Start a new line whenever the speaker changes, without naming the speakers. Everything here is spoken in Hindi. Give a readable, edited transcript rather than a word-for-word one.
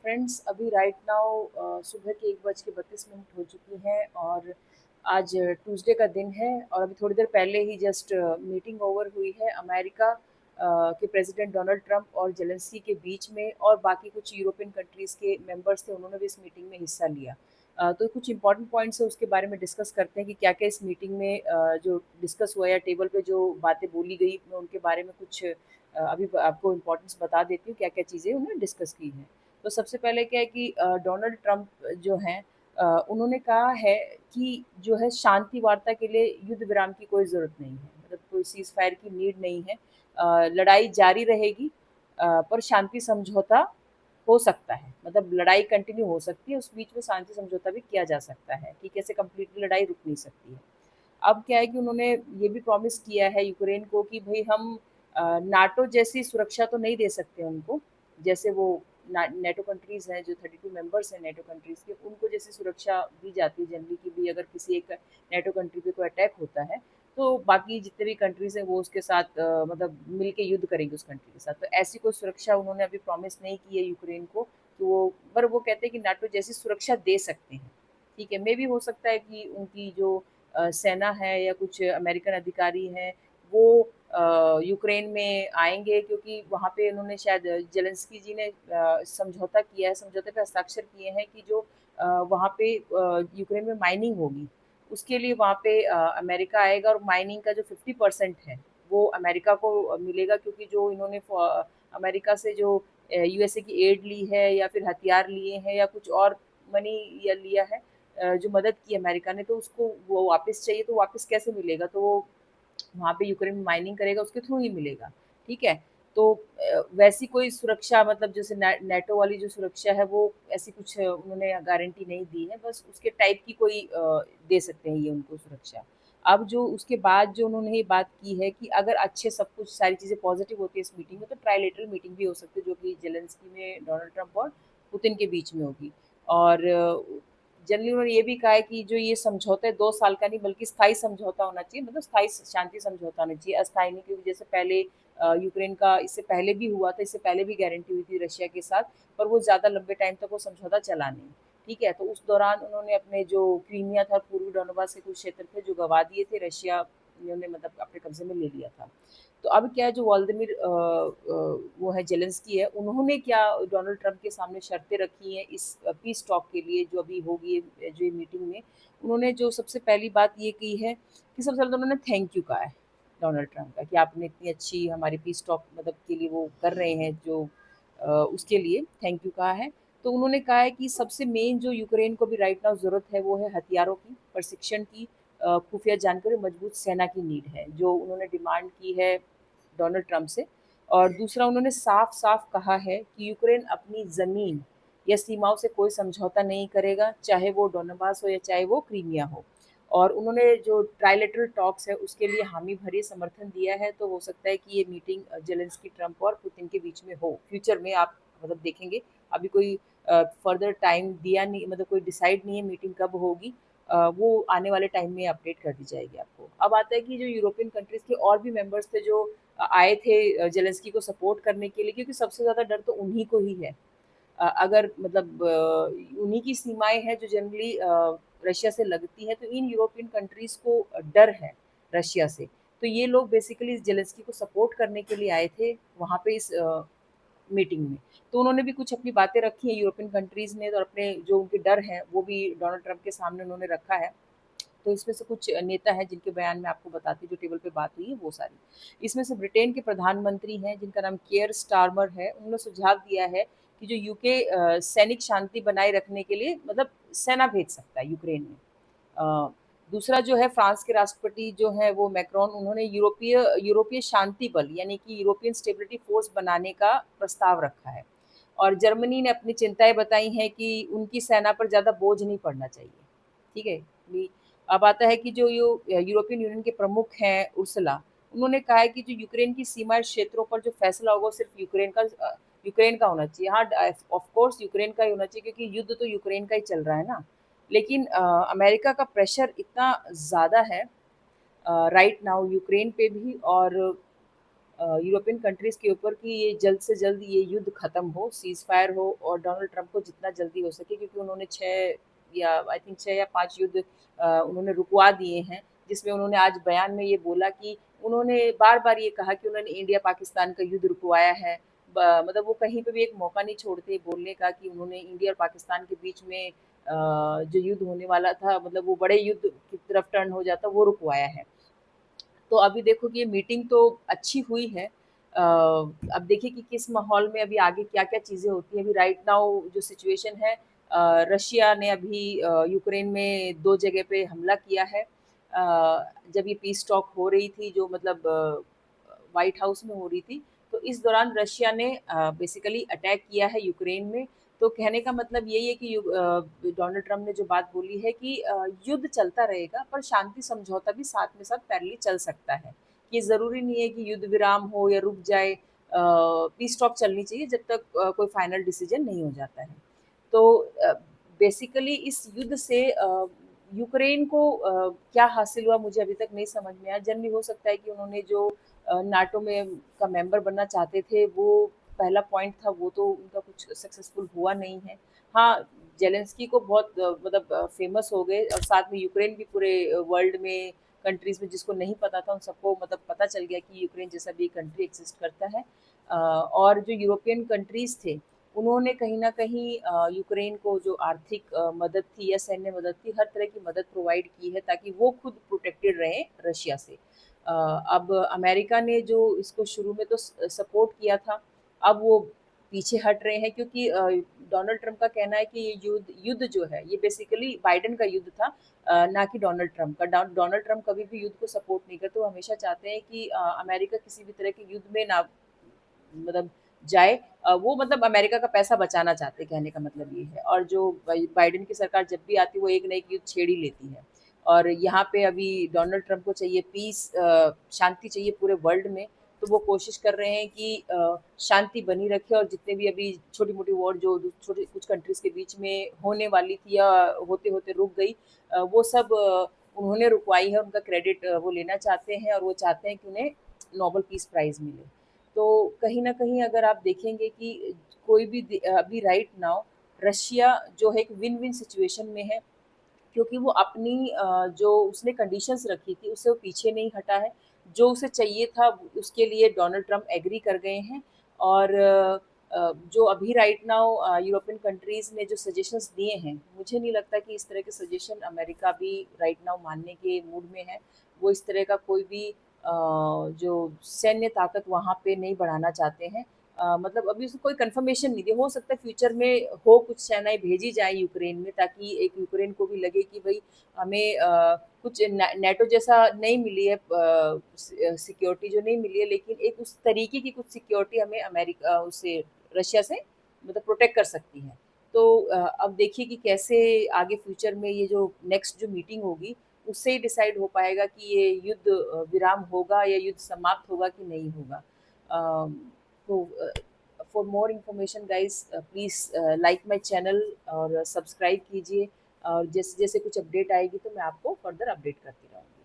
फ्रेंड्स अभी राइट नाउ सुबह के 1:32 हो चुकी हैं और आज ट्यूसडे का दिन है और अभी थोड़ी देर पहले ही जस्ट मीटिंग ओवर हुई है अमेरिका के प्रेसिडेंट डोनाल्ड ट्रंप और जेलेंस्की के बीच में और बाकी कुछ यूरोपियन कंट्रीज़ के मेंबर्स थे, उन्होंने भी इस मीटिंग में हिस्सा लिया। तो कुछ इंपॉर्टेंट पॉइंट्स है उसके बारे में डिस्कस करते हैं कि क्या क्या इस मीटिंग में जो डिस्कस हुआ या टेबल पे जो बातें बोली गई, मैं उनके बारे में कुछ अभी आपको इम्पोर्टेंस बता देती हूँ क्या क्या चीज़ें उन्होंने डिस्कस की हैं। तो सबसे पहले क्या है कि डोनाल्ड ट्रंप जो हैं, उन्होंने कहा है कि जो है शांति वार्ता के लिए युद्ध विराम की कोई ज़रूरत नहीं है, मतलब कोई सीज़ फायर की नीड नहीं है। लड़ाई जारी रहेगी, पर शांति समझौता हो सकता है, मतलब लड़ाई कंटिन्यू हो सकती है, उस बीच में शांति समझौता भी किया जा सकता है, ठीक है? ऐसे कंप्लीटली लड़ाई रुक नहीं सकती है। अब क्या है कि उन्होंने ये भी प्रॉमिस किया है यूक्रेन को कि भई हम नाटो जैसी सुरक्षा तो नहीं दे सकते उनको, जैसे वो ना नेटो कंट्रीज़ हैं, जो 32 मेंबर्स हैं नेटो कंट्रीज़ के, उनको जैसी सुरक्षा दी जाती है जनरली कि भई अगर किसी एक नेटो कंट्री पे कोई अटैक होता है, तो बाकी जितने भी कंट्रीज़ हैं वो उसके साथ मतलब मिल के युद्ध करेंगे उस कंट्री के साथ। तो ऐसी कोई सुरक्षा उन्होंने अभी प्रॉमिस नहीं की है यूक्रेन को, कि वो पर वो कहते हैं कि नाटो जैसी सुरक्षा दे सकते हैं, ठीक है? मेबी हो सकता है कि उनकी जो सेना है या कुछ अमेरिकन अधिकारी हैं, वो यूक्रेन में आएँगे क्योंकि वहाँ पे उन्होंने शायद ज़ेलेंस्की जी ने समझौता किया है, समझौते पे हस्ताक्षर किए हैं कि जो वहाँ पे यूक्रेन में माइनिंग होगी, उसके लिए वहाँ पे अमेरिका आएगा और माइनिंग का जो 50% है, वो अमेरिका को मिलेगा क्योंकि जो इन्होंने अमेरिका से जो यूएसए की एड ली है या फिर हथियार लिए हैं या कुछ और मनी या लिया है, जो मदद की अमेरिका ने, तो उसको वो वापस चाहिए, तो वापस कैसे मिलेगा? तो वो वहाँ पे यूक्रेन में माइनिंग करेगा, उसके थ्रू ही मिलेगा, ठीक है? तो वैसी कोई सुरक्षा, मतलब जैसे नेटो वाली जो सुरक्षा है, वो ऐसी कुछ उन्होंने गारंटी नहीं दी है, बस उसके टाइप की कोई दे सकते हैं ये उनको सुरक्षा। अब जो उसके बाद जो उन्होंने ये बात की है कि अगर अच्छे सब कुछ सारी चीज़ें पॉज़िटिव होती है इस मीटिंग में, तो ट्राइलेटरल मीटिंग भी हो सकती है, जो कि ज़ेलेंस्की में डोनाल्ड ट्रंप और पुतिन के बीच में होगी। और जनरली उन्होंने ये भी कहा है कि जो ये समझौता है 2 साल का नहीं बल्कि स्थायी समझौता होना चाहिए, मतलब स्थायी शांति समझौता होना चाहिए, अस्थायी नहीं, क्योंकि जैसे पहले यूक्रेन का इससे पहले भी हुआ था, इससे पहले भी गारंटी हुई थी रशिया के साथ, पर वो ज़्यादा लंबे टाइम तक वो समझौता चला नहीं, ठीक है? तो उस दौरान उन्होंने अपने जो क्रीमिया था, पूर्वी डोनबास के कुछ क्षेत्र थे जो गँवा दिए थे, रशिया ने मतलब अपने कब्ज़े में ले लिया था। तो अब क्या है, जो व्लादिमीर वो है ज़ेलेंस्की है, उन्होंने क्या डोनाल्ड ट्रंप के सामने शर्तें रखी हैं इस पीस टॉक के लिए जो अभी होगी, जो ये मीटिंग में। उन्होंने जो सबसे पहली बात ये की है कि सबसे पहले तो उन्होंने थैंक यू कहा है डोनाल्ड ट्रंप का कि आपने इतनी अच्छी हमारी पीस टॉक मतलब के लिए वो कर रहे हैं जो उसके लिए थैंक यू कहा है। तो उन्होंने कहा है कि सबसे मेन जो यूक्रेन को भी राइट नाउ ज़रूरत है वो है हथियारों की, प्रशिक्षण की, खुफिया जानकारी और मजबूत सेना की नीड है, जो उन्होंने डिमांड की है डोनाल्ड ट्रंप से। और दूसरा उन्होंने साफ-साफ कहा है कि यूक्रेन अपनी ज़मीन या सीमाओं से कोई समझौता नहीं करेगा, चाहे वो डोनबास हो या चाहे वो क्रीमिया हो। और उन्होंने जो ट्राइलेटरल टॉक्स है उसके लिए हामी भरी समर्थन दिया है, तो हो सकता है कि ये मीटिंग ज़ेलेंस्की, ट्रंप और पुतिन के बीच में हो। फ्यूचर में आप मतलब देखेंगे, अभी कोई फर्दर टाइम दिया नहीं, मतलब कोई डिसाइड नहीं है मीटिंग कब होगी। वो आने वाले टाइम में अपडेट कर दी जाएगी आपको। अब आता है कि जो यूरोपियन कंट्रीज़ के और भी मेंबर्स थे जो आए थे ज़ेलेंस्की को सपोर्ट करने के लिए, क्योंकि सबसे ज़्यादा डर तो उन्हीं को ही है। अगर मतलब उन्हीं की सीमाएँ हैं जो जनरली रशिया से लगती हैं, तो इन यूरोपियन कंट्रीज़ को डर है रशिया से। तो ये लोग बेसिकली ज़ेलेंस्की को सपोर्ट करने के लिए आए थे वहाँ पे इस मीटिंग में। तो उन्होंने भी कुछ अपनी बातें रखी हैं यूरोपियन कंट्रीज़ ने, और अपने जो उनके डर हैं, वो भी डोनाल्ड ट्रंप के सामने उन्होंने रखा है। तो इसमें से कुछ नेता हैं जिनके बयान मैं आपको बताती हूँ, जो टेबल पे बात हुई है वो सारी। इसमें से ब्रिटेन के प्रधानमंत्री हैं जिनका नाम कियर स्टारमर है, उन्होंने सुझाव दिया है कि जो यूके सैनिक शांति बनाए रखने के लिए मतलब सेना भेज सकता है यूक्रेन में। अ, दूसरा जो है, फ्रांस के राष्ट्रपति जो हैं वो मैक्रोन, उन्होंने यूरोपीय यूरोपीय शांति बल यानी कि यूरोपियन स्टेबिलिटी फोर्स बनाने का प्रस्ताव रखा है। और जर्मनी ने अपनी चिंताएँ बताई हैं कि उनकी सेना पर ज़्यादा बोझ नहीं पड़ना चाहिए। ठीक है? भी अब आता है कि जो यूरोपियन यूनियन के प्रमुख हैं उर्सुला, उन्होंने कहा है कि जो यूक्रेन की सीमा क्षेत्रों पर जो फैसला होगा वो सिर्फ़ यूक्रेन का होना चाहिए। हाँ, ऑफ़ कोर्स यूक्रेन का ही होना चाहिए क्योंकि युद्ध तो यूक्रेन का ही चल रहा है ना। लेकिन अमेरिका का प्रेशर इतना ज़्यादा है राइट नाउ यूक्रेन पे भी, और यूरोपियन कंट्रीज़ के ऊपर कि ये जल्द से जल्द ये युद्ध ख़त्म हो, सीज़ फायर हो और डोनाल्ड ट्रंप को जितना जल्दी हो सके, क्योंकि उन्होंने 6 या आई थिंक 6 या 5 युद्ध उन्होंने रुकवा दिए हैं, जिसमें उन्होंने आज बयान में ये बोला कि उन्होंने बार-बार ये कहा कि उन्होंने इंडिया-पाकिस्तान का युद्ध रुकवाया है। मतलब वो कहीं पे भी एक मौका नहीं छोड़ते बोलने का कि उन्होंने इंडिया और पाकिस्तान के बीच में जो युद्ध होने वाला था, मतलब वो बड़े युद्ध की तरफ टर्न हो जाता, वो रुकवाया है। तो अभी देखो कि ये मीटिंग तो अच्छी हुई है। अब देखिए कि किस माहौल में अभी आगे क्या-क्या चीज़ें होती हैं। अभी राइट नाउ जो सिचुएशन है, रशिया ने अभी यूक्रेन में 2 जगह पे हमला किया है। जब ये पीस टॉक हो रही थी, जो मतलब व्हाइट हाउस में हो रही थी, तो इस दौरान रशिया ने बेसिकली अटैक किया है यूक्रेन में। तो कहने का मतलब यही है कि डोनाल्ड ट्रम्प ने जो बात बोली है कि युद्ध चलता रहेगा, पर शांति समझौता भी साथ में साथ पैरेलली चल सकता है। ये ज़रूरी नहीं है कि युद्ध विराम हो या रुक जाए, पीस टॉक चलनी चाहिए जब तक कोई फाइनल डिसीजन नहीं हो जाता है। तो बेसिकली इस युद्ध से यूक्रेन को क्या हासिल हुआ मुझे अभी तक नहीं समझ में आया। जनरली हो सकता है कि उन्होंने जो नाटो में का मेंबर बनना चाहते थे, वो पहला पॉइंट था, वो तो उनका कुछ सक्सेसफुल हुआ नहीं है। हाँ, ज़ेलेंस्की को बहुत मतलब फ़ेमस हो गए और साथ में यूक्रेन भी पूरे वर्ल्ड में कंट्रीज़ में जिसको नहीं पता था, उन सबको मतलब पता चल गया कि यूक्रेन जैसा भी कंट्री एक्सिस्ट करता है। और जो यूरोपियन कंट्रीज़ थे, उन्होंने कहीं न कहीं यूक्रेन को जो आर्थिक मदद थी या सैन्य मदद थी, हर तरह की मदद प्रोवाइड की है ताकि वो खुद प्रोटेक्टेड रहें रशिया से। अब अमेरिका ने जो इसको शुरू में तो सपोर्ट किया था, अब वो पीछे हट रहे हैं, क्योंकि डोनाल्ड ट्रंप का कहना है कि ये युद्ध युद्ध जो है, ये बेसिकली बाइडेन का युद्ध था, ना कि डोनाल्ड ट्रंप का। डोनाल्ड ट्रंप कभी भी युद्ध को सपोर्ट नहीं करते, वो हमेशा चाहते हैं कि अमेरिका किसी भी तरह के युद्ध में ना मतलब जाए। वो मतलब अमेरिका का पैसा बचाना चाहते हैं, कहने का मतलब ये है। और जो बाइडेन की सरकार जब भी आती है, वो एक ना एक युद्ध छेड़ ही लेती है। और यहाँ पे अभी डोनाल्ड ट्रंप को चाहिए पीस, शांति चाहिए पूरे वर्ल्ड में। तो वो कोशिश कर रहे हैं कि शांति बनी रखे, और जितने भी अभी छोटी-मोटी वॉर जो छोटी कुछ कंट्रीज़ के बीच में होने वाली थी या होते-होते रुक गई, वो सब उन्होंने रुकवाई है। उनका क्रेडिट वो लेना चाहते हैं, और वो चाहते हैं कि उन्हें नोबेल पीस प्राइज़ मिले। तो कहीं न कहीं अगर आप देखेंगे कि कोई भी अभी राइट नाउ रशिया जो है एक विन-विन सिचुएशन में है, क्योंकि वो अपनी जो उसने कंडीशंस रखी थी, उससे वो पीछे नहीं हटा है। जो उसे चाहिए था, उसके लिए डोनाल्ड ट्रम्प एग्री कर गए हैं। और जो अभी राइट नाउ यूरोपियन कंट्रीज़ ने जो सजेशंस दिए हैं, मुझे नहीं लगता कि इस तरह के सजेशन अमेरिका भी राइट नाउ मानने के मूड में है। वो इस तरह का कोई भी जो सैन्य ताकत वहाँ पे नहीं बढ़ाना चाहते हैं। मतलब अभी उसको कोई कन्फर्मेशन नहीं दी। हो सकता है फ्यूचर में हो कुछ सेनाएँ भेजी जाएँ यूक्रेन में, ताकि एक यूक्रेन को भी लगे कि भई हमें कुछ नेटो जैसा नहीं मिली है, सिक्योरिटी जो नहीं मिली है, लेकिन एक उस तरीके की कुछ सिक्योरिटी हमें अमेरिका उससे रशिया से मतलब प्रोटेक्ट कर सकती है। तो अब देखिए कि कैसे आगे फ्यूचर में ये जो नेक्स्ट जो मीटिंग होगी, उससे ही डिसाइड हो पाएगा कि ये युद्ध विराम होगा या युद्ध समाप्त होगा कि नहीं होगा। अ, तो for more information guys, please like my channel और सब्सक्राइब कीजिए, और जैसे-जैसे कुछ अपडेट आएगी तो मैं आपको फर्दर अपडेट करती रहूँगी।